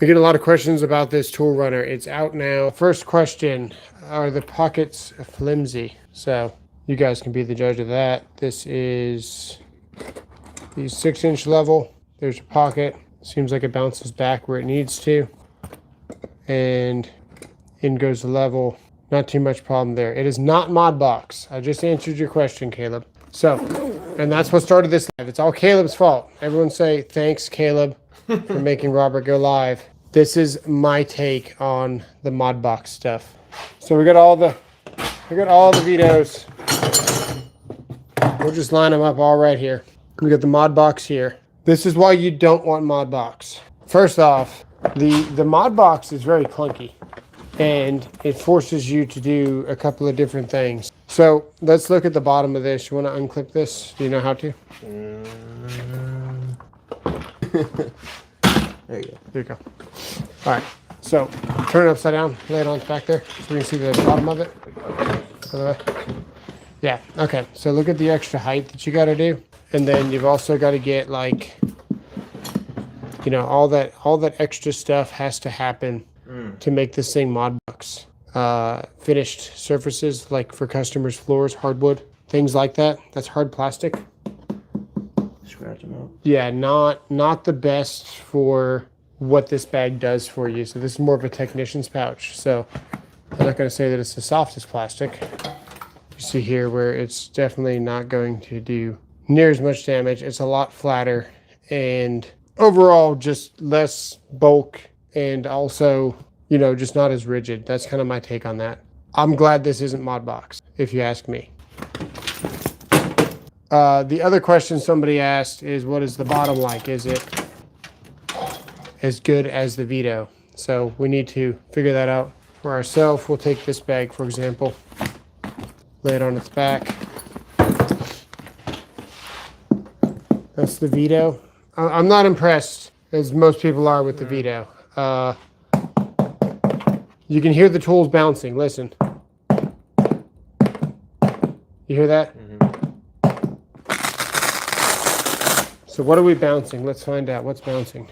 We get a lot of questions about this tool runner. It's out now. First question, are the pockets flimsy? So you guys can be the judge of that. This is the 6-inch level. There's a pocket. Seems like it bounces back where it needs to. And in goes the level. Not too much problem there. It is not Modbox. I just answered your question, Caleb. So, and that's what started this live. It's all Caleb's fault. Everyone say, thanks, Caleb, for making Robert go live. This is my take on the Modbox stuff. So we got all the VETOS. We'll just line them up all right here. We got the Modbox here. This is why you don't want Modbox. First off, the Modbox is very clunky, and it forces you to do a couple of different things. So let's look at the bottom of this. You want to unclip this? Do you know how to? There you go. There you go. All right. So turn it upside down. Lay it on its back there so we can see the bottom of it. Yeah. Okay. So look at the extra height that you got to do, and then you've also got to get, like, you know, all that extra stuff has to happen to make this thing Modbox. Finished surfaces, like for customers' floors, hardwood, things like that. That's hard plastic. Scratch them out. Yeah, not the best for what this bag does for you. So this is more of a technician's pouch. So I'm not going to say that it's the softest plastic. You see here where it's definitely not going to do near as much damage. It's a lot flatter and overall just less bulk, and also, you know, just not as rigid. That's kind of my take on that. I'm glad this isn't Modbox, if you ask me. The other question somebody asked is, what is the bottom like? Is it as good as the Veto? So we need to figure that out for ourselves. We'll take this bag, for example, lay it on its back. That's the Veto. I'm not impressed, as most people are, with the Veto. You can hear the tools bouncing. Listen. You hear that? So what are we bouncing? Let's find out what's bouncing.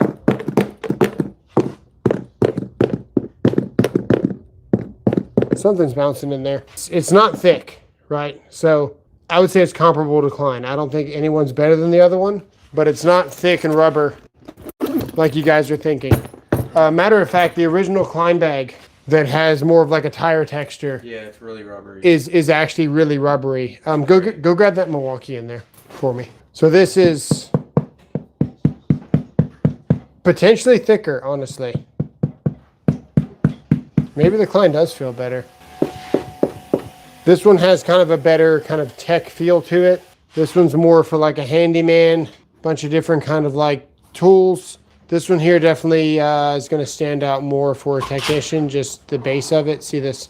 Something's bouncing in there. It's not thick, right? So I would say it's comparable to Klein. I don't think anyone's better than the other one, but it's not thick and rubber like you guys are thinking. Matter of fact, the original Klein bag that has more of like a tire texture, yeah, it's really rubbery, is actually really rubbery. Go grab that Milwaukee in there for me. So this is potentially thicker, honestly. Maybe the Klein does feel better. This one has kind of a better kind of tech feel to it. This one's more for like a handyman, bunch of different kind of like tools. This one here definitely is going to stand out more for a technician, just the base of it. See this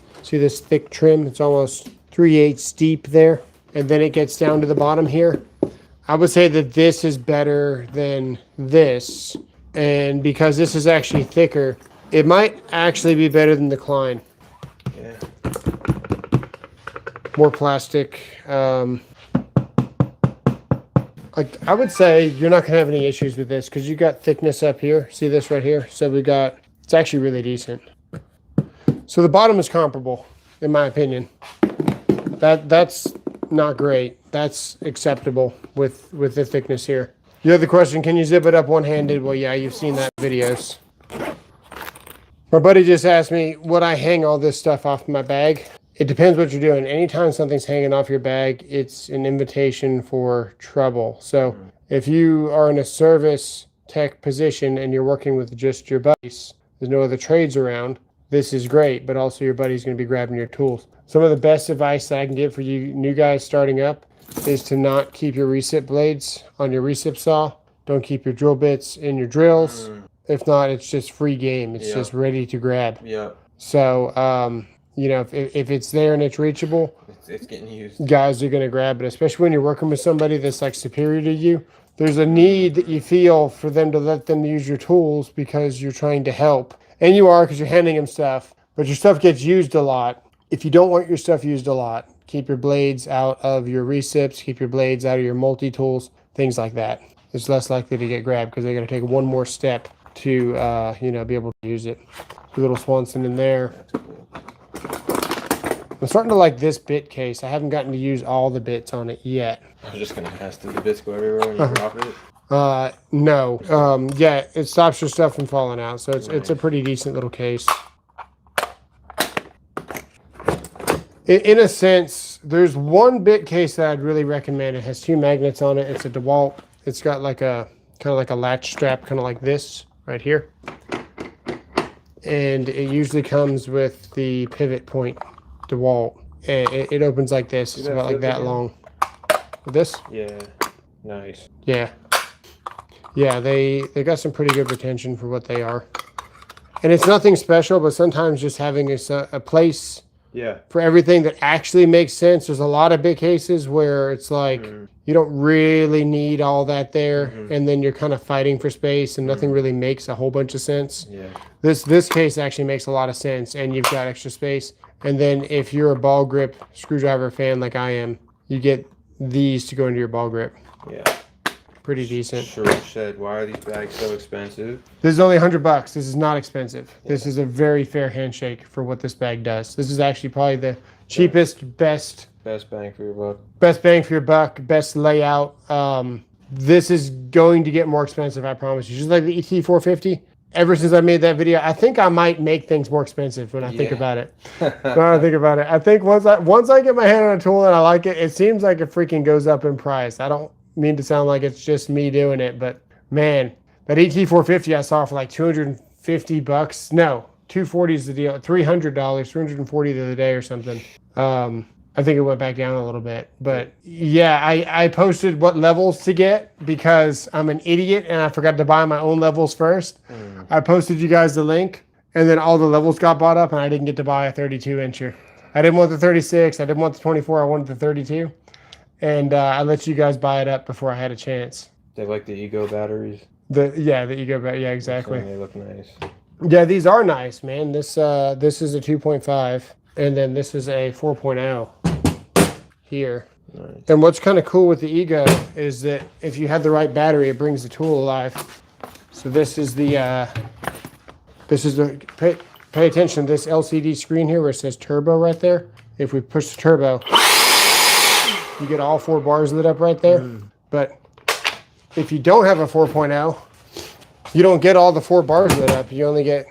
thick trim? It's almost 3/8 deep there. And then it gets down to the bottom here. I would say that this is better than this. And because this is actually thicker, it might actually be better than the Klein. yeah. More plastic. Like, I would say you're not gonna have any issues with this because you got thickness up here. See this right here? So it's actually really decent. So the bottom is comparable, in my opinion. That's not great. That's acceptable with the thickness here. The other question, can you zip it up one-handed? Well, yeah, you've seen that in videos. My buddy just asked me, would I hang all this stuff off my bag? It depends what you're doing. Anytime something's hanging off your bag, it's an invitation for trouble. So if you are in a service tech position and you're working with just your buddies, there's no other trades around, this is great, but also your buddy's going to be grabbing your tools. Some of the best advice that I can give for you new guys starting up is to not keep your recip blades on your recip saw. Don't keep your drill bits in your drills. If not, it's just free game. It's just ready to grab. Yeah. So, you know, if it's there and it's reachable, it's getting used. Guys are going to grab it, especially when you're working with somebody that's like superior to you. There's a need that you feel for them to let them use your tools because you're trying to help. And you are, because you're handing them stuff, but your stuff gets used a lot. If you don't want your stuff used a lot, keep your blades out of your recips, keep your blades out of your multi-tools, things like that. It's less likely to get grabbed because they're going to take one more step to you know, be able to use it. A little Swanson in there. That's cool. I'm starting to like this bit case. I haven't gotten to use all the bits on it yet. I was just gonna ask, did the bits go everywhere when you drop it? No. Yeah, it stops your stuff from falling out, so it's a Nice. pretty decent little case. In a sense, there's one bit case that I'd really recommend. It has 2 magnets on it. It's a DeWalt. It's got like a kind of like a latch strap, kind of like this right here. And it usually comes with the pivot point DeWalt. And it opens like this. It's about like that long. With this? Yeah. Nice. Yeah. Yeah, they got some pretty good retention for what they are. And it's nothing special, but sometimes just having a place Yeah. for everything that actually makes sense. There's a lot of big cases where it's like you don't really need all that there, and then you're kind of fighting for space, and nothing really makes a whole bunch of sense. Yeah. This case actually makes a lot of sense, and you've got extra space. And then if you're a ball grip screwdriver fan like I am, you get these to go into your ball grip. Yeah. Pretty decent. Sure said, why are these bags so expensive? This is only $100. This is not expensive. This is a very fair handshake for what this bag does. This is actually probably the cheapest, best Bang for your buck. best bang for your buck, best layout. This is going to get more expensive, I promise you. Just like the ET450. Ever since I made that video, I think I might make things more expensive when I think about it. I think once I get my hand on a tool and I like it, it seems like it freaking goes up in price. I don't mean to sound like it's just me doing it, but man, that ET450 I saw for like $250. No, $240 is the deal. $300, $340 the other day or something. I think it went back down a little bit, but yeah, I posted what levels to get because I'm an idiot and I forgot to buy my own levels first. I posted you guys the link, and then all the levels got bought up and I didn't get to buy a 32 incher. I didn't want the 36, I didn't want the 24, I wanted the 32. And I let you guys buy it up before I had a chance. They like the Ego batteries. The Ego battery, yeah, exactly. They look nice. Yeah, these are nice, man. This is a 2.5, and then this is a 4.0 here. Nice. And what's kind of cool with the Ego is that if you have the right battery, it brings the tool alive. So this is the pay attention to this LCD screen here where it says turbo right there. If we push the turbo, you get all 4 bars lit up right there. But if you don't have a 4.0, you don't get all the 4 bars lit up. You only get...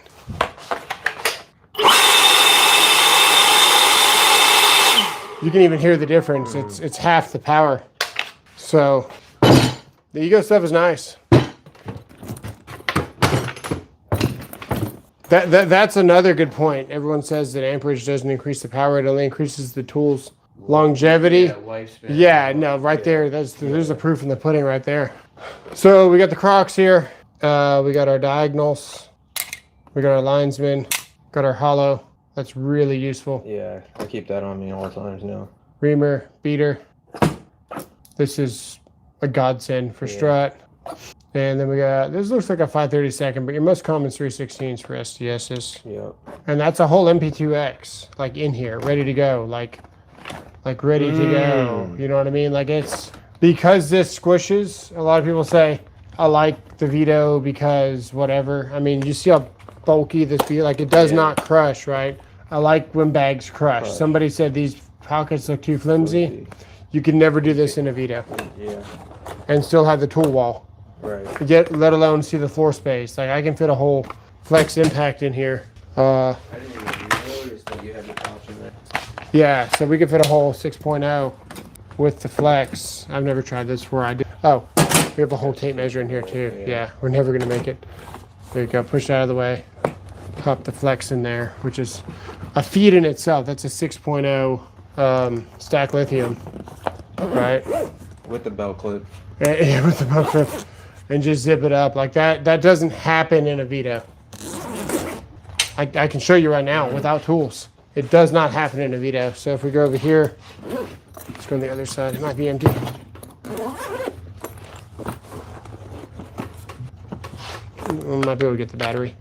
You can even hear the difference. It's half the power. So the Ego stuff is nice. That's another good point. Everyone says that amperage doesn't increase the power. It only increases the tool's longevity. Yeah, lifespan. Yeah, no, right there. There's the proof in the pudding right there. So we got the Crocs here. We got our diagonals. We got our linesman. Got our hollow. That's really useful. Yeah, I keep that on me all the times now. Reamer, beater. This is a godsend for strut. And then we got, this looks like a 532nd, but your most common is 316s for STSs. Yep. And that's a whole MP2X, like in here, ready to go, like ready to go. You know what I mean? Like it's, because this squishes, a lot of people say, I like the Veto because whatever. I mean, you see how bulky this be, like it does not crush, right? I like when bags crush. Somebody said these pockets look too flimsy. You can never do this in a Veto. Yeah. And still have the tool wall. Right. Let alone see the floor space. Like I can fit a whole flex impact in here. I didn't even notice that you had the option there. Yeah, so we can fit a whole 6.0 with the flex. I've never tried this before. I did. Oh, we have a whole tape measure in here too. Yeah, we're never gonna make it. There you go. Push it out of the way. Pop the flex in there, which is a feed in itself. That's a 6.0 stack lithium, right? With the belt clip. Yeah, with the belt clip, and just zip it up like that. That doesn't happen in a Veto. I can show you right now without tools. It does not happen in a Veto. So if we go over here, let's go on the other side. It might be empty. We might be able to get the battery.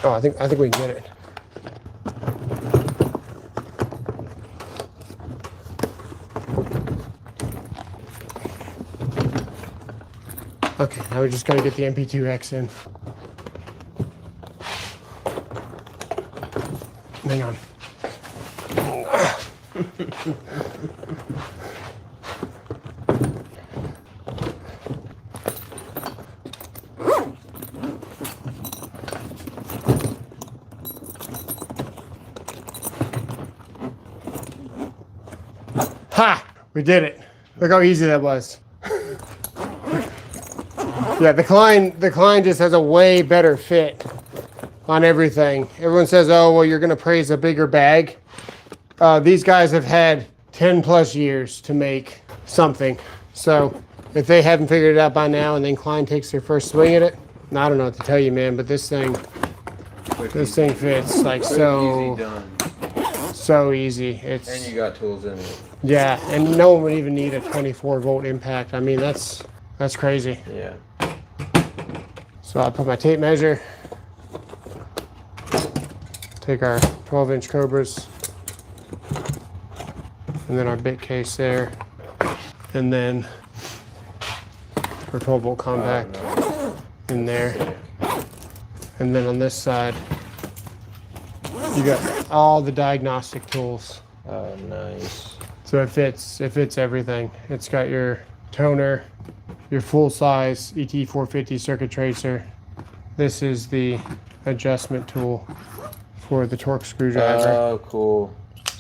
Oh, I think we can get it. Okay, now we just gotta get the MP2X in. Hang on. Ha! We did it. Look how easy that was. Yeah, the Klein just has a way better fit on everything. Everyone says, oh, well, you're going to praise a bigger bag. These guys have had 10 plus years to make something. So if they haven't figured it out by now and then Klein takes their first swing at it, I don't know what to tell you, man, but this thing fits like so easy. And you got tools in it. Yeah, and no one would even need a 24 volt impact. I mean, that's crazy. Yeah. So I'll put my tape measure, take our 12-inch Cobras, and then our bit case there, and then our 12 volt compact in there. And then on this side, you got all the diagnostic tools. Oh, nice. So it fits everything. It's got your toner, your full size ET450 circuit tracer. This is the adjustment tool for the torque screwdriver. Oh, cool.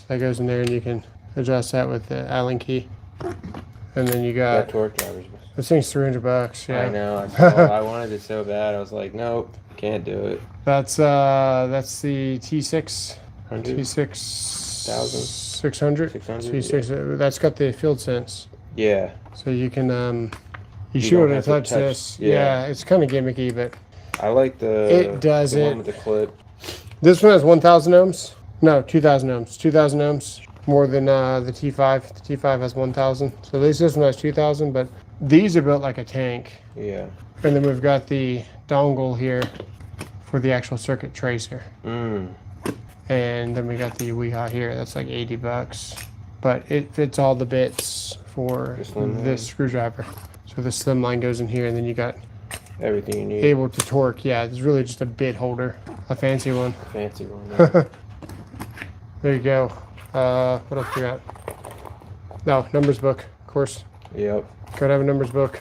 That goes in there and you can adjust that with the Allen key. And then you got That torque driver's. this thing's $300. Yeah. I know. I saw it. I wanted it so bad. I was like, nope, can't do it. That's the T6. 100? T6 600. 600, T6. That's got the field sense. Yeah. So you can you shoot don't it and have to touch touch- this. yeah. Yeah, it's kind of gimmicky, but I like the It does the it. one with the clip. this one has 1,000 ohms. No, 2,000 ohms. 2,000 ohms more than the T5. The T5 has 1,000. So at least this one has 2,000. But these are built like a tank. Yeah. And then we've got the dongle here for the actual circuit tracer. And then we got the Weehaw here. That's like $80. But it fits all the bits for this screwdriver. So the slim line goes in here, and then you got Everything you need. able to torque. Yeah, it's really just a bit holder, a fancy one. Fancy one. Yeah. There you go. What else we got? No, numbers book, of course. Yep. Gotta have a numbers book.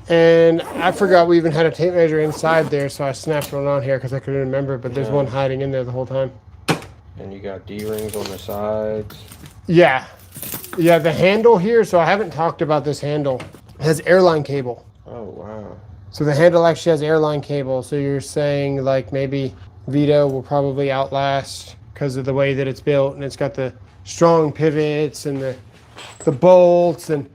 And I forgot we even had a tape measure inside there, so I snapped one on here because I couldn't remember, but there's one hiding in there the whole time. And you got D-rings on the sides. Yeah. Yeah, the handle here, so I haven't talked about this handle, has airline cable. Oh, wow. So the handle actually has airline cable. So you're saying like maybe Veto will probably outlast because of the way that it's built, and it's got the strong pivots and the bolts. And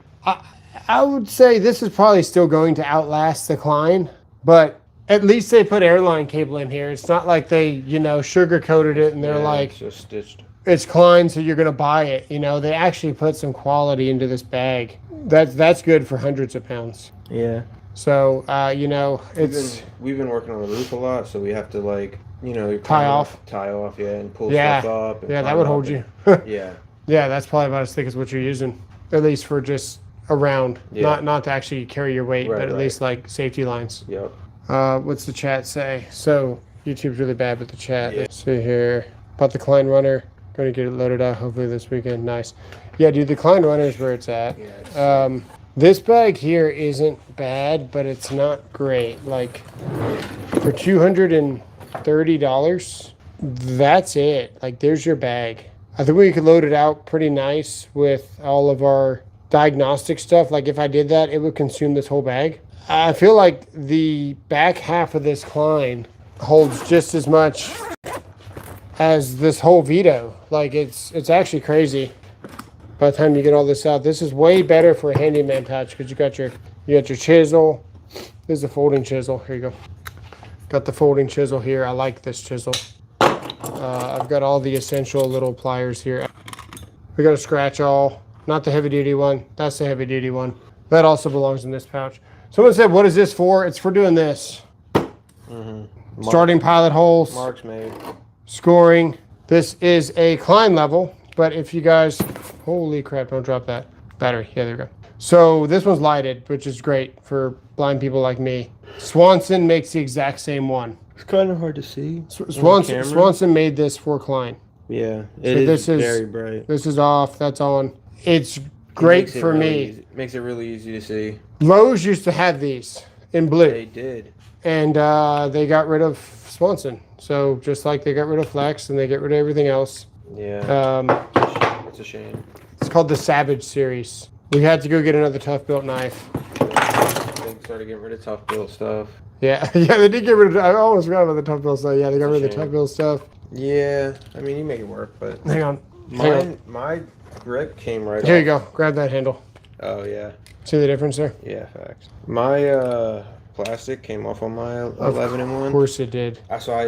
I would say this is probably still going to outlast the Klein, but at least they put airline cable in here. It's not like they, sugar coated it and they're like, it's just stitched. it's Klein, so you're gonna buy it. They actually put some quality into this bag. That's good for hundreds of pounds. Yeah. So it's We've been working on the roof a lot, so we have to Tie off, yeah, and pull Yeah. stuff up. And yeah, tie that would it hold up you. Yeah. Yeah, that's probably about as thick as what you're using, at least for just around, Yeah. not to actually carry your weight, Right, but at right. least like safety lines. Yep. What's the chat say? So YouTube's really bad with the chat. Yeah. Let's see here. Bought the Klein runner. Going to get it loaded out hopefully this weekend. Nice. Yeah, dude, the Klein runner is where it's at. Yeah, it's This bag here isn't bad, but it's not great. Like for $230, that's it. Like there's your bag. I think we could load it out pretty nice with all of our diagnostic stuff. Like if I did that, it would consume this whole bag. I feel like the back half of this Klein holds just as much as this whole Veto. Like it's actually crazy. By the time you get all this out, this is way better for a handyman pouch because you got your chisel. This is a folding chisel. Here you go. Got the folding chisel here. I like this chisel. I've got all the essential little pliers here. We got a scratch all, not the heavy duty one. That's the heavy duty one. That also belongs in this pouch. Someone said, "What is this for?" It's for doing this. Starting pilot holes. Marks made. Scoring. This is a Klein level, but if you guys, holy crap, don't drop that battery. Yeah, there we go. So this one's lighted, which is great for blind people like me. Swanson makes the exact same one. It's kind of hard to see. Swanson made this for Klein. Yeah, This is very bright. This is off. That's on. It's great for me. Makes it really easy to see. Lowe's used to have these in blue. They did. And they got rid of Swanson. So just like they got rid of Flex and they get rid of everything else. Yeah. It's a shame. It's called the Savage series. We had to go get another tough built knife. They started getting rid of tough built stuff. Yeah, yeah, they did get rid of. I almost forgot about the tough built stuff. Yeah, they got rid of the tough built stuff. Yeah, I mean you make it work, but hang on. My grip came right. Here you go. Grab that handle. Oh yeah. See the difference there? Yeah, facts. My plastic came off on my 11-in-1. Of course it did. So I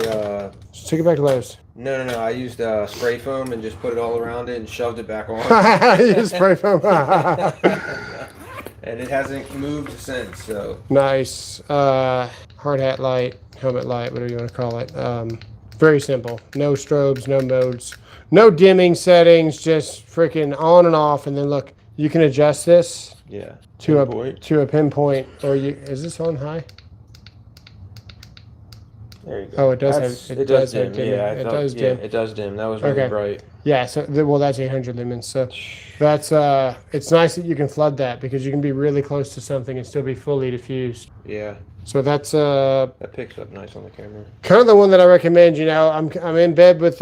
just take it back to Lowe's. No. I used spray foam and just put it all around it and shoved it back on. You spray foam. And it hasn't moved since. So nice. Hard hat light, helmet light, whatever you want to call it. Very simple. No strobes, no modes, no dimming settings. Just freaking on and off. And then look, you can adjust this. Yeah. To a pinpoint, or is this on high? There you go. Oh, it does it does dim. Yeah, it does dim. It does dim. That was really bright. Yeah, so well, that's 800 lumens. So that's it's nice that you can flood that because you can be really close to something and still be fully diffused. Yeah. So that's that picks up nice on the camera. Kind of the one that I recommend. You know, I'm in bed with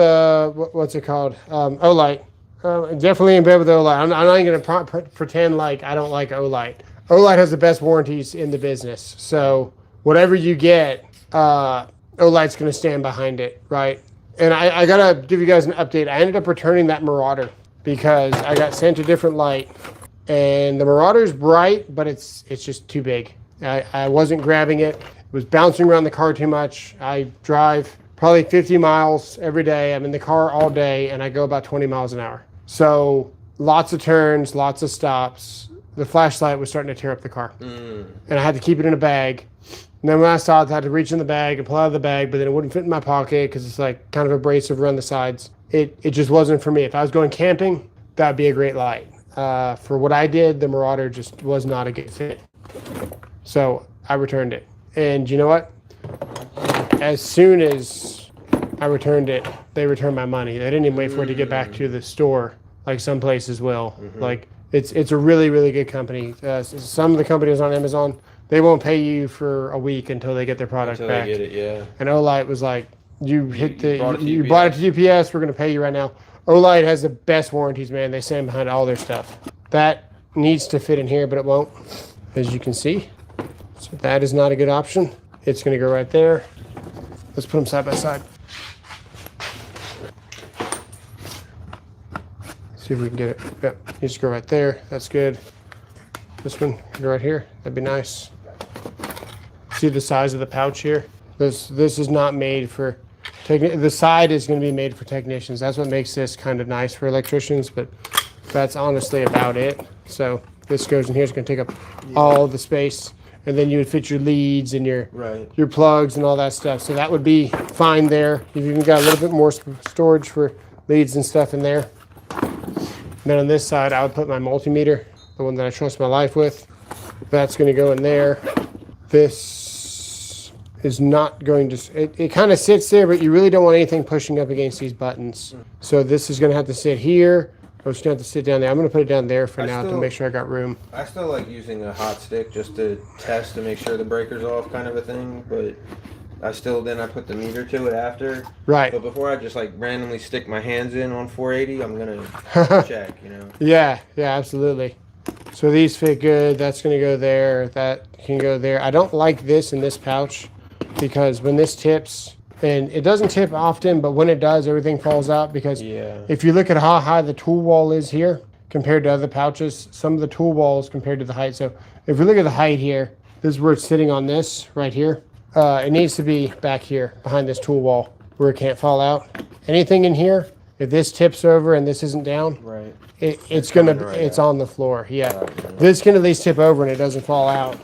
what's it called? Olight. Definitely in bed with Olight. I'm not even going to pretend like I don't like Olight. Olight has the best warranties in the business. So whatever you get, Olight's going to stand behind it, right? And I got to give you guys an update. I ended up returning that Marauder because I got sent a different light. And the Marauder's bright, but it's just too big. I wasn't grabbing it. It was bouncing around the car too much. I drive probably 50 miles every day. I'm in the car all day, and I go about 20 miles an hour. So lots of turns, lots of stops. The flashlight was starting to tear up the car. And I had to keep it in a bag. And then when I stopped, I had to reach in the bag and pull out of the bag, but then it wouldn't fit in my pocket because it's like kind of abrasive around the sides. It just wasn't for me. If I was going camping, that'd be a great light. For what I did, the Marauder just was not a good fit. So I returned it. And you know what? As soon as I returned it, they returned my money. They didn't even wait for it to get back to the store, like some places will. Like it's a really, really good company. Some of the companies on Amazon, they won't pay you for a week until they get their product back. Until they get it, yeah. And Olight was like, you bought it to UPS, we're going to pay you right now. Olight has the best warranties, man. They stand behind all their stuff. That needs to fit in here, but it won't, as you can see. So that is not a good option. It's going to go right there. Let's put them side by side. See if we can get it. Yep, you just go right there. That's good. This one can go right here. That'd be nice. See the size of the pouch here? This is not made for the side is going to be made for technicians. That's what makes this kind of nice for electricians, but that's honestly about it. So this goes in here. It's going to take up all the space, and then you would fit your leads and your plugs and all that stuff. So that would be fine there. You've even got a little bit more storage for leads and stuff in there. And then on this side, I would put my multimeter, the one that I trust my life with. That's going to go in there. This is not going to, it kind of sits there, but you really don't want anything pushing up against these buttons. So this is going to have to sit here. I'm just going to have to sit down there. I'm going to put it down there for now to make sure I got room. I still like using a hot stick just to test to make sure the breaker's off kind of a thing, but then I put the meter to it after. Right. But before I just like randomly stick my hands in on 480, I'm going to check, you know. Yeah, absolutely. So these fit good. That's going to go there. That can go there. I don't like this in this pouch because when this tips, and it doesn't tip often, but when it does, everything falls out because if you look at how high the tool wall is here compared to other pouches, some of the tool walls compared to the height. So if we look at the height here, this is where it's sitting on this right here. It needs to be back here behind this tool wall where it can't fall out. Anything in here, if this tips over and this isn't down, it's on the floor. Yeah, this can at least tip over and it doesn't fall out.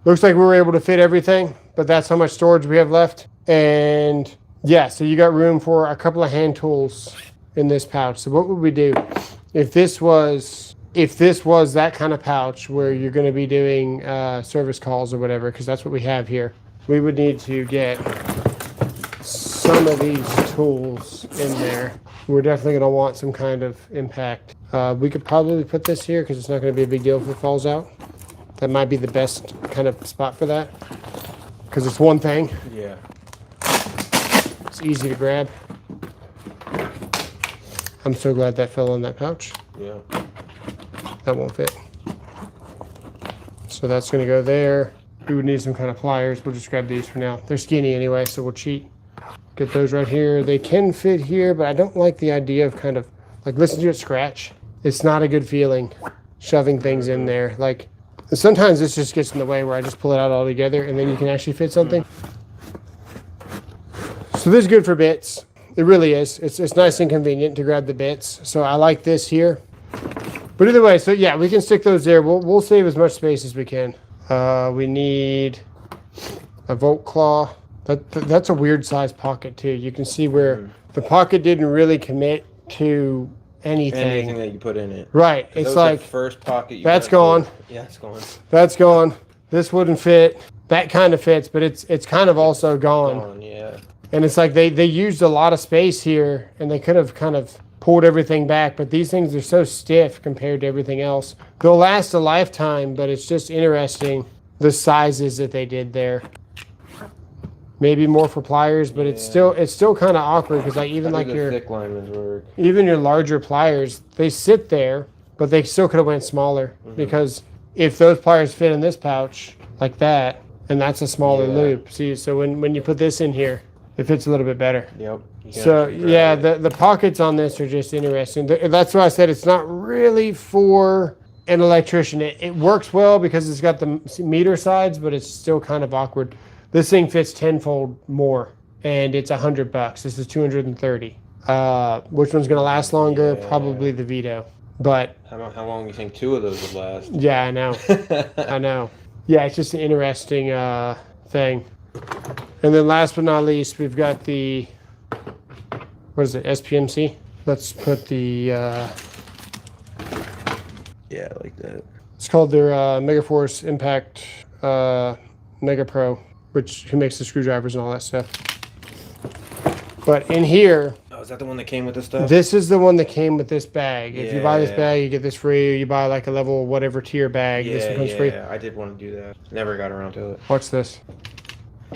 Looks like we were able to fit everything, but that's how much storage we have left. And yeah, so you got room for a couple of hand tools in this pouch. So what would we do if this was if this was that kind of pouch where you're going to be doing service calls or whatever, because that's what we have here, we would need to get some of these tools in there. We're definitely going to want some kind of impact. We could probably put this here because it's not going to be a big deal if it falls out. That might be the best kind of spot for that because it's one thing. Yeah. It's easy to grab. I'm so glad that fell in that pouch. Yeah. That won't fit. So that's going to go there. We would need some kind of pliers. We'll just grab these for now. They're skinny anyway, so we'll cheat. Get those right here. They can fit here, but I don't like the idea of kind of like listen to it scratch. It's not a good feeling shoving things in there. Like sometimes this just gets in the way where I just pull it out all together and then you can actually fit something. So this is good for bits. It really is. It's nice and convenient to grab the bits. So I like this here. But either way, so yeah, we can stick those there. We'll save as much space as we can. We need a Volt Claw. That's a weird size pocket too. You can see where the pocket didn't really commit to anything that you put in it. Right. It's like the first pocket. That's gone. Yeah, it's gone. That's gone. This wouldn't fit. That kind of fits, but it's kind of also gone. Yeah. And it's like they used a lot of space here, and they could have kind of pulled everything back. But these things are so stiff compared to everything else. They'll last a lifetime, but it's just interesting the sizes that they did there. Maybe more for pliers, but it's still kind of awkward because like even like your thick lineman's work. Even your larger pliers, they sit there, but they still could have went smaller because if those pliers fit in this pouch like that, and that's a smaller loop. See, so when you put this in here, it fits a little bit better. Yep. So yeah, the pockets on this are just interesting. That's why I said it's not really for an electrician. It works well because it's got the meter sides, but it's still kind of awkward. This thing fits tenfold more, and it's $100. This is 230. Which one's gonna last longer? Yeah. Probably the Veto. But how long do you think two of those would last? Yeah, I know. I know. Yeah, it's just an interesting thing. And then last but not least, we've got the what is it? SPMC. Let's put the yeah, like that. It's called their Megaforce Impact Mega Pro. Who makes the screwdrivers and all that stuff. But in here... Oh, is that the one that came with this stuff? This is the one that came with this bag. If you buy this bag, you get this free. Or you buy like a level whatever tier bag, this one comes free. Yeah, I did want to do that. Never got around to it. Watch this.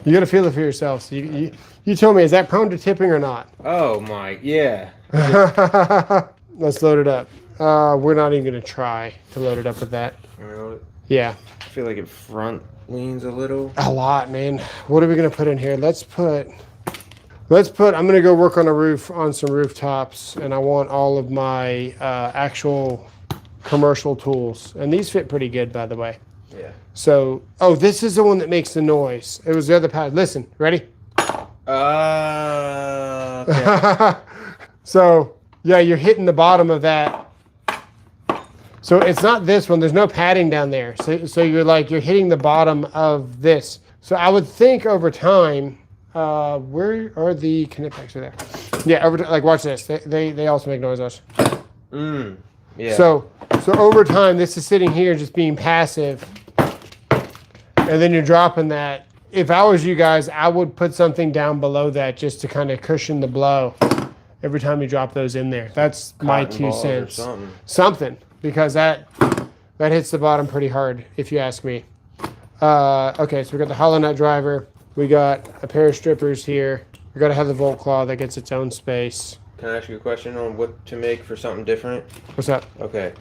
You got to feel it for yourself. So you tell me, is that prone to tipping or not? Oh my, yeah. Let's load it up. We're not even going to try to load it up with that. Yeah. I feel like it front leans a little. A lot, man. What are we gonna put in here? Let's put. I'm gonna go work on a roof, on some rooftops, and I want all of my actual commercial tools, and these fit pretty good, by the way. Yeah. So, this is the one that makes the noise. It was the other pad. Listen, ready? Okay. So, yeah, you're hitting the bottom of that. So it's not this one. There's no padding down there. So you're hitting the bottom of this. So I would think over time, where are the connect there? Yeah, like watch this. They also make noise. Yeah. So over time, this is sitting here just being passive, and then you're dropping that. If I was you guys, I would put something down below that just to kind of cushion the blow every time you drop those in there. That's my 2 cents. Something. Because that hits the bottom pretty hard, if you ask me. Okay, so we got the hollow nut driver. We got a pair of strippers here. We got to have the Volt Claw that gets its own space. Can I ask you a question on what to make for something different? What's up? Okay.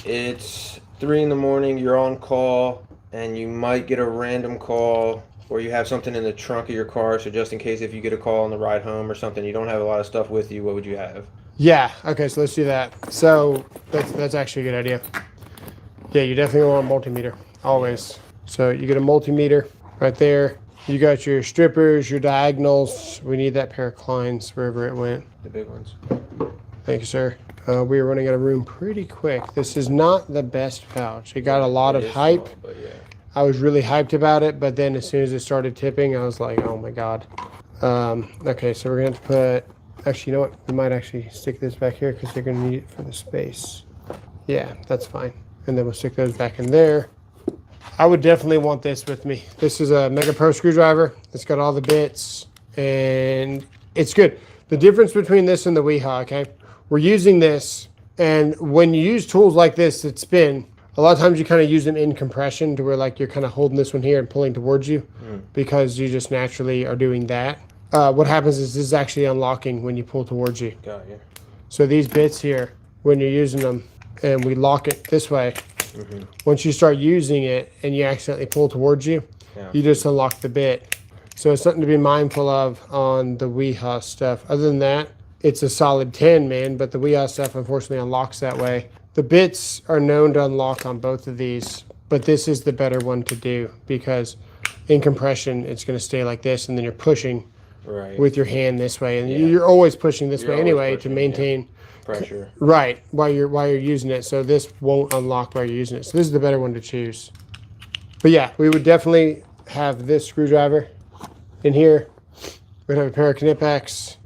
It's 3 in the morning, you're on call, and you might get a random call, or you have something in the trunk of your car, so just in case if you get a call on the ride home or something, you don't have a lot of stuff with you, what would you have? Yeah, okay, so let's do that. So that's actually a good idea. Yeah, you definitely want a multimeter, always. So you get a multimeter right there. You got your strippers, your diagonals. We need that pair of Kleins wherever it went. The big ones. Thank you, sir. We are running out of room pretty quick. This is not the best pouch. It got a lot of hype. Small, but yeah. I was really hyped about it, but then as soon as it started tipping, I was like, oh my God. Okay, so we're going to have to put... Actually, you know what? We might actually stick this back here because they're going to need it for the space. Yeah, that's fine. And then we'll stick those back in there. I would definitely want this with me. This is a Mega Pro screwdriver. It's got all the bits and it's good. The difference between this and the Weehaw, okay? We're using this, and when you use tools like this that spin, a lot of times you kind of use them in compression to where like you're kind of holding this one here and pulling towards you because you just naturally are doing that. What happens is this is actually unlocking when you pull towards you. Got you. So these bits here, when you're using them and we lock it this way, once you start using it and you accidentally pull towards you, you just unlock the bit. So it's something to be mindful of on the Weehaw stuff. Other than that, it's a solid 10, man, but the Weehaw stuff unfortunately unlocks that way. The bits are known to unlock on both of these, but this is the better one to do because in compression, it's going to stay like this, and then you're pushing with your hand this way. And you're always pushing this way anyway to maintain pressure. Right, while you're using it. So this won't unlock while you're using it. So this is the better one to choose. But yeah, we would definitely have this screwdriver in here. We'd have a pair of Knipex.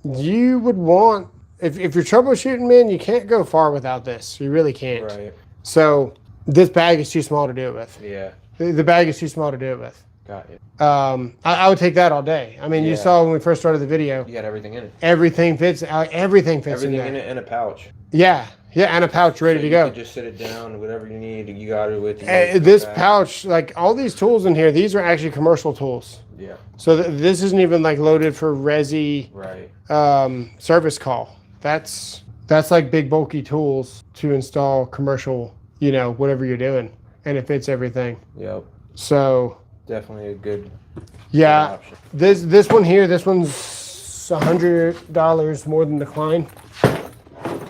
You would want, if you're troubleshooting, man, you can't go far without this. You really can't. Right. So this bag is too small to do it with. Yeah. The bag is too small to do it with. Got it. I would take that all day. I mean, you saw when we first started the video. You got everything in it. Everything fits. Everything fits Everything in it in a pouch. Yeah, and a pouch ready to go. You can just sit it down, whatever you need. You got it with you. This pouch, like all these tools in here, these are actually commercial tools. Yeah. So this isn't even like loaded for resi service call. That's like big bulky tools to install commercial, whatever you're doing, and it fits everything. Yep. So definitely a good option. This one here, this one's $100 more than the Klein,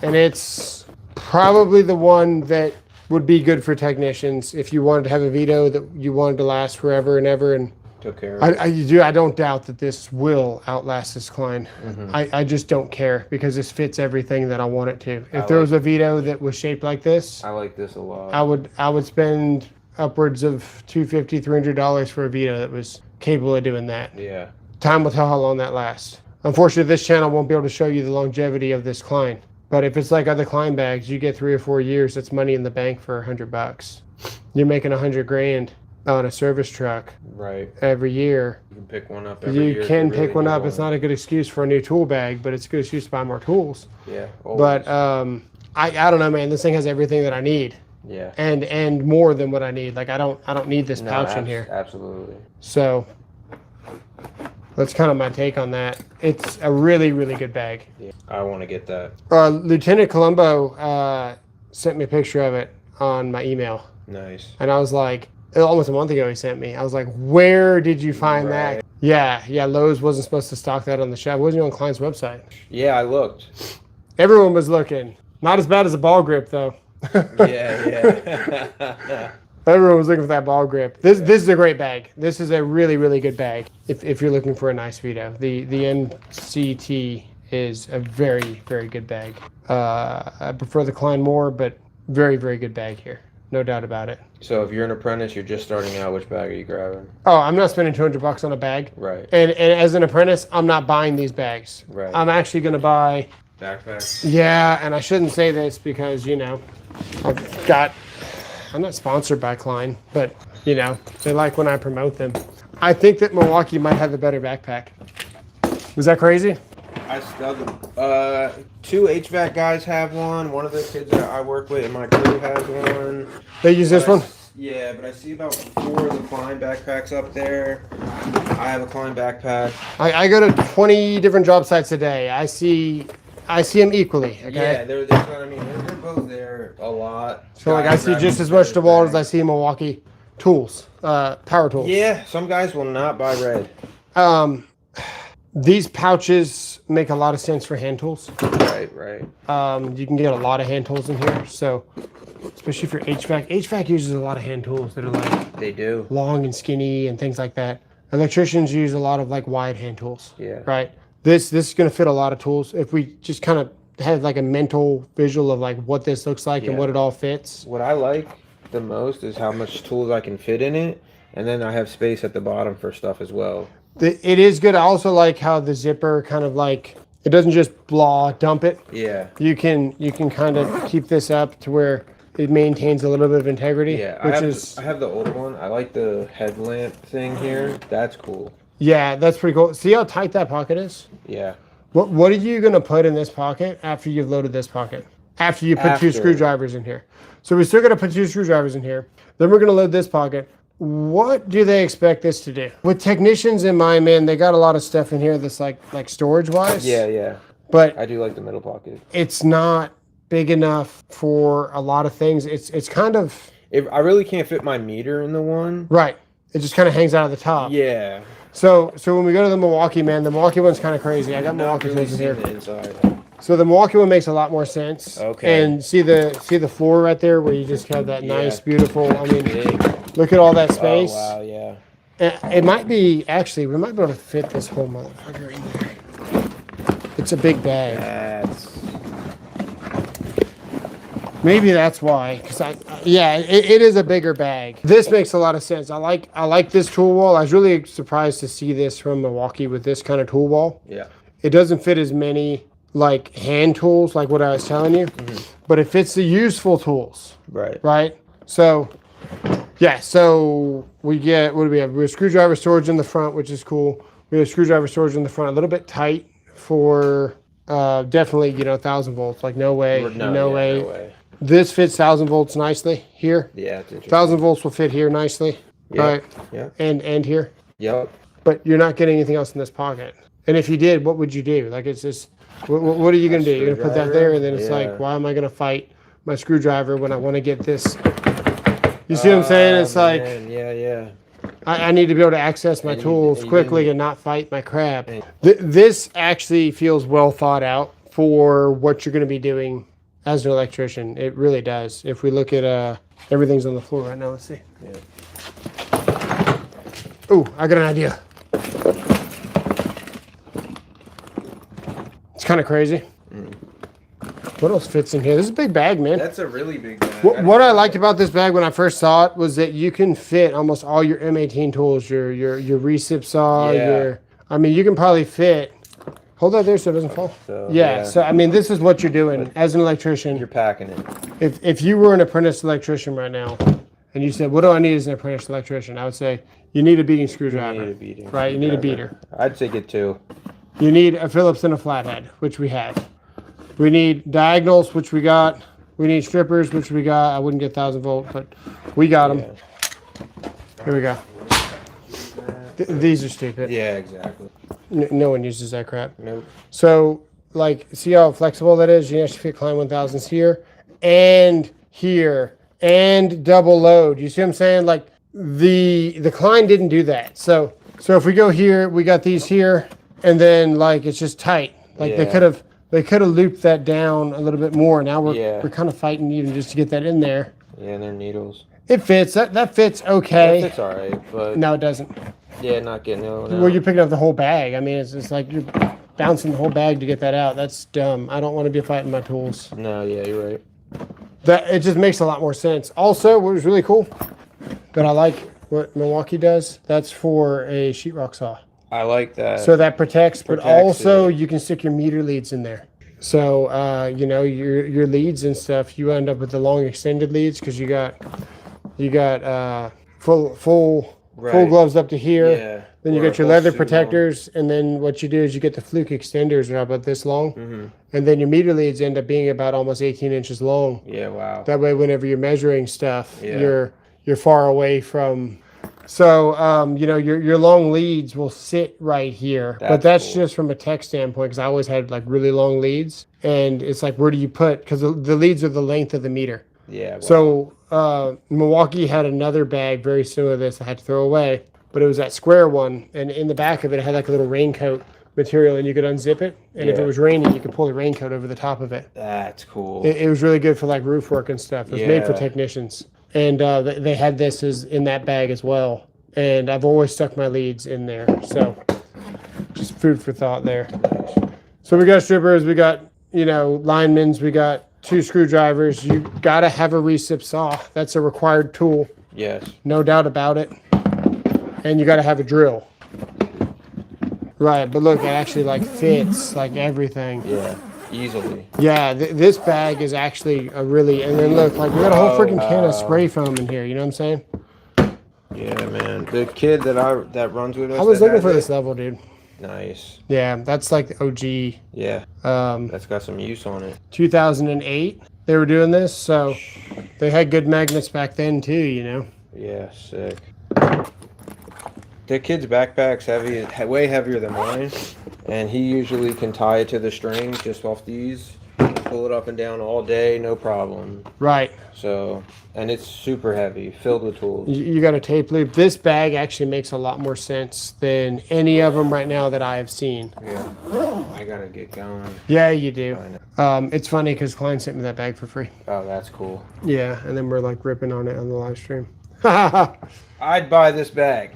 and it's probably the one that would be good for technicians if you wanted to have a Veto that you wanted to last forever and ever. And took care of it. I don't doubt that this will outlast this Klein. I just don't care because this fits everything that I want it to. If there was a Veto that was shaped like this, I like this a lot. I would spend upwards of $250, $300 for a Veto that was capable of doing that. Yeah. Time will tell how long that lasts. Unfortunately, this channel won't be able to show you the longevity of this Klein. But if it's like other Klein bags, you get 3 or 4 years. That's money in the bank for $100. You're making $100 grand on a service truck. Right. Every year. You can pick one up every year. You can pick one up. It's not a good excuse for a new tool bag, but it's a good excuse to buy more tools. Yeah. Always. But I don't know, man. This thing has everything that I need. Yeah. And more than what I need. Like I don't need this pouch in here. Absolutely. So that's kind of my take on that. It's a really, really good bag. Yeah, I want to get that. Lieutenant Colombo sent me a picture of it on my email. Nice. And I was like, almost a month ago he sent me. I was like, where did you find that? Yeah, Lowe's wasn't supposed to stock that on the shelf. It wasn't on Klein's website. Yeah, I looked. Everyone was looking. Not as bad as a ball grip, though. Yeah. Everyone was looking for that ball grip. This is a great bag. This is a really, really good bag if you're looking for a nice Veto. The MCT is a very, very good bag. I prefer the Klein more, but very, very good bag here. No doubt about it. So if you're an apprentice, you're just starting out, which bag are you grabbing? Oh, I'm not spending $200 on a bag. Right. And as an apprentice, I'm not buying these bags. Right. I'm actually going to buy... backpacks? Yeah, and I shouldn't say this because, I'm not sponsored by Klein, but, they like when I promote them. I think that Milwaukee might have a better backpack. Was that crazy? I struggle. 2 HVAC guys have one. One of the kids that I work with in my crew has one. They use this one? Yeah, but I see about 4 of the Klein backpacks up there. I have a Klein backpack. I go to 20 different job sites a day. I see them equally. Okay? Yeah, that's what I mean. They're both there a lot. So I see just as much DeWalt as I see Milwaukee tools, power tools. Yeah, some guys will not buy red. These pouches make a lot of sense for hand tools. Right. You can get a lot of hand tools in here. So, especially for HVAC. HVAC uses a lot of hand tools that are like... They do. Long and skinny and things like that. Electricians use a lot of like wide hand tools. Yeah. Right? This is going to fit a lot of tools. If we just kind of had like a mental visual of like what this looks like and what it all fits. What I like the most is how much tools I can fit in it. And then I have space at the bottom for stuff as well. It is good. I also like how the zipper kind of like It doesn't just dump it. Yeah. You can kind of keep this up to where it maintains a little bit of integrity. Yeah, which I have the older one. I like the headlamp thing here. That's cool. Yeah, that's pretty cool. See how tight that pocket is? Yeah. What are you going to put in this pocket after you've loaded this pocket? After you put 2 screwdrivers in here. So we still got to put 2 screwdrivers in here. Then we're going to load this pocket. What do they expect this to do? With technicians in mind, man, they got a lot of stuff in here that's like storage-wise. Yeah, yeah. But I do like the middle pocket. It's not big enough for a lot of things. It's kind of... I really can't fit my meter in the one. Right. It just kind of hangs out of the top. Yeah. So when we go to the Milwaukee, man, the Milwaukee one's kind of crazy. I got Milwaukee tools in here. The inside. So the Milwaukee one makes a lot more sense. Okay. And see the floor right there where you just have that nice, beautiful. I mean, big. Look at all that space. Oh, wow, yeah. It might be actually we might be able to fit this whole motherfucker in there. It's a big bag. Maybe that's why, because it is a bigger bag. This makes a lot of sense. I like this tool wall. I was really surprised to see this from Milwaukee with this kind of tool wall. Yeah. It doesn't fit as many like hand tools, like what I was telling you, but it fits the useful tools. Right. Right. So, yeah. So we get what do we have? We have screwdriver storage in the front, which is cool. We have screwdriver storage in the front, a little bit tight for definitely 1,000 volts. Like no way. No way. This fits 1,000 volts nicely here. Yeah, it's interesting. 1,000 volts will fit here nicely. Yep. Right. Yeah. And here. Yep. But you're not getting anything else in this pocket. And if you did, what would you do? Like it's just, what are you going to do? You're going to put that there, and then it's like, why am I going to fight my screwdriver when I want to get this? You see what I'm saying? It's like, yeah. I need to be able to access my tools quickly and not fight my crap. This actually feels well thought out for what you're going to be doing as an electrician. It really does. If we look at everything's on the floor right now. Let's see. Yeah. Ooh, I got an idea. It's kind of crazy. What else fits in here? This is a big bag, man. That's a really big bag. What I liked about this bag when I first saw it was that you can fit almost all your M18 tools, your recip saw, you can probably fit. Hold that there so it doesn't fall. So I mean, this is what you're doing as an electrician. You're packing it. If you were an apprentice electrician right now, and you said, "What do I need as an apprentice electrician?" I would say, "You need a beating screwdriver." Right? You need a beater. I'd say get 2. You need a Phillips and a flathead, which we have. We need diagonals, which we got. We need strippers, which we got. I wouldn't get 1,000 volt, but we got them. Here we go. These are stupid. Yeah, exactly. No one uses that crap. Nope. So, like, see how flexible that is? You can actually fit Klein 1000s here, and double load. You see what I'm saying? Like, the Klein didn't do that. So if we go here, we got these here, and then, like, it's just tight. Like, they could have looped that down a little bit more. Now we're kind of fighting even just to get that in there. Yeah, and they're needles. It fits. That fits okay. That fits all right, but... No, it doesn't. Yeah, not getting the other one out. Well, you're picking up the whole bag. I mean, it's like you're bouncing the whole bag to get that out. That's dumb. I don't want to be fighting my tools. No, yeah, you're right. It just makes a lot more sense. Also, what was really cool that I like what Milwaukee does, that's for a sheetrock saw. I like that. So that protects but also you can stick your meter leads in there. So, your leads and stuff, you end up with the long extended leads because you got full gloves up to here. Yeah. Then you got your leather protectors, and then what you do is you get the fluke extenders are about this long, and then your meter leads end up being about almost 18 inches long. Yeah, wow. That way, whenever you're measuring stuff, you're far away from. So, your long leads will sit right here, but that's cool. Just from a tech standpoint, because I always had like really long leads, and it's like, where do you put? Because the leads are the length of the meter. Yeah. Wow. So Milwaukee had another bag very similar to this I had to throw away, but it was that square one, and in the back of it, it had like a little raincoat material, and you could unzip it, and if it was raining, you could pull the raincoat over the top of it. That's cool. It was really good for like roof work and stuff. It was made for technicians, and they had this in that bag as well, and I've always stuck my leads in there, so just food for thought there. So we got strippers, we got linemen's, we got 2 screwdrivers. You gotta have a recip saw. That's a required tool. Yes. No doubt about it. And you gotta have a drill. Right, but look, it actually like fits like everything. Yeah, easily. Yeah, this bag is actually a really, and then look, like we got a whole freaking can of spray foam in here. You know what I'm saying? Yeah, man. The kid that runs with us. I was that looking has for it, this level, dude. Nice. Yeah, that's like the OG. Yeah, Um, that's got some use on it. 2008, they were doing this, so they had good magnets back then too. You know. Yeah, sick. The kid's backpack's heavy, way heavier than mine, and he usually can tie it to the string just off these, pull it up and down all day, no problem. Right. So, and it's super heavy, filled with tools. You got a tape loop. This bag actually makes a lot more sense than any of them right now that I have seen. Yeah, I gotta get going. Yeah, you do. I know. It's funny because Klein sent me that bag for free. Oh, that's cool. Yeah, and then we're like ripping on it on the live stream. I'd buy this bag.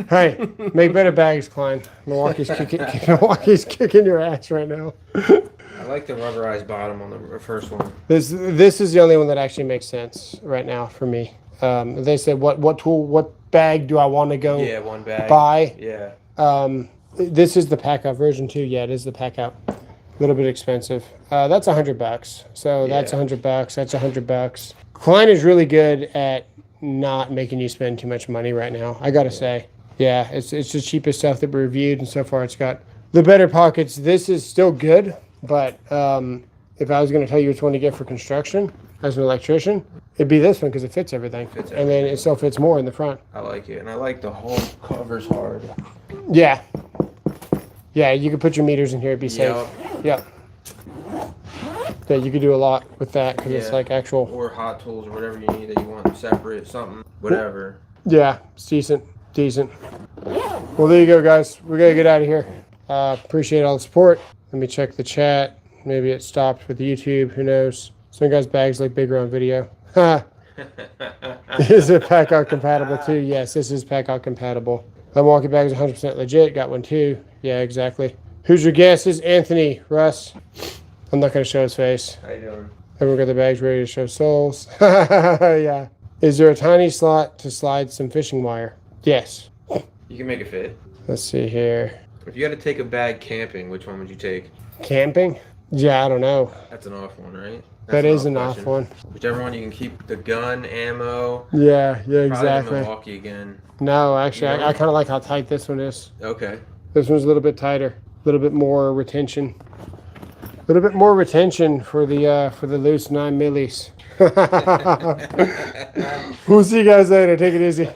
Hey, make better bags, Klein. Milwaukee's kicking your ass right now. I like the rubberized bottom on the first one. This is the only one that actually makes sense right now for me. They said what bag do I want to go one bag. buy? Yeah. This is the pack out version too. Yeah, it is the pack out. A little bit expensive. That's $100. So that's $100. That's $100. Klein is really good at not making you spend too much money right now. I gotta say. Yeah, it's the cheapest stuff that we reviewed, and so far it's got the better pockets. This is still good, but if I was going to tell you which one to get for construction as an electrician, it'd be this one because it fits everything. And then it still fits more in the front. I like it, and I like the whole cover's hard. Yeah. Yeah, you could put your meters in here, it'd be safe. Yep. Yeah, you could do a lot with that because it's like actual. Or hot tools or whatever you need that you want separate, something, whatever. Yeah, it's decent. Decent. Well, there you go, guys. We gotta get out of here. Appreciate all the support. Let me check the chat. Maybe it stopped with YouTube. Who knows? Some guys' bags look bigger on video. Is it pack out compatible too? Yes, this is pack out compatible. My Milwaukee bag is 100% legit. Got one too. Yeah, exactly. Who's your guess? Is Anthony Russ? I'm not gonna show his face. How you doing? Everyone got the bags ready to show souls. Yeah. Is there a tiny slot to slide some fishing wire? Yes. You can make it fit. Let's see here. If you had to take a bag camping, which one would you take? Camping? Yeah, I don't know. That's an off one, right? That is an off one. Whichever one you can keep the gun, ammo. Yeah, Probably exactly. Milwaukee again. No, actually, I kind of like how tight this one is. Okay. This one's a little bit tighter, a little bit more retention. A little bit more retention for the loose 9 millis. We'll see you guys later. Take it easy.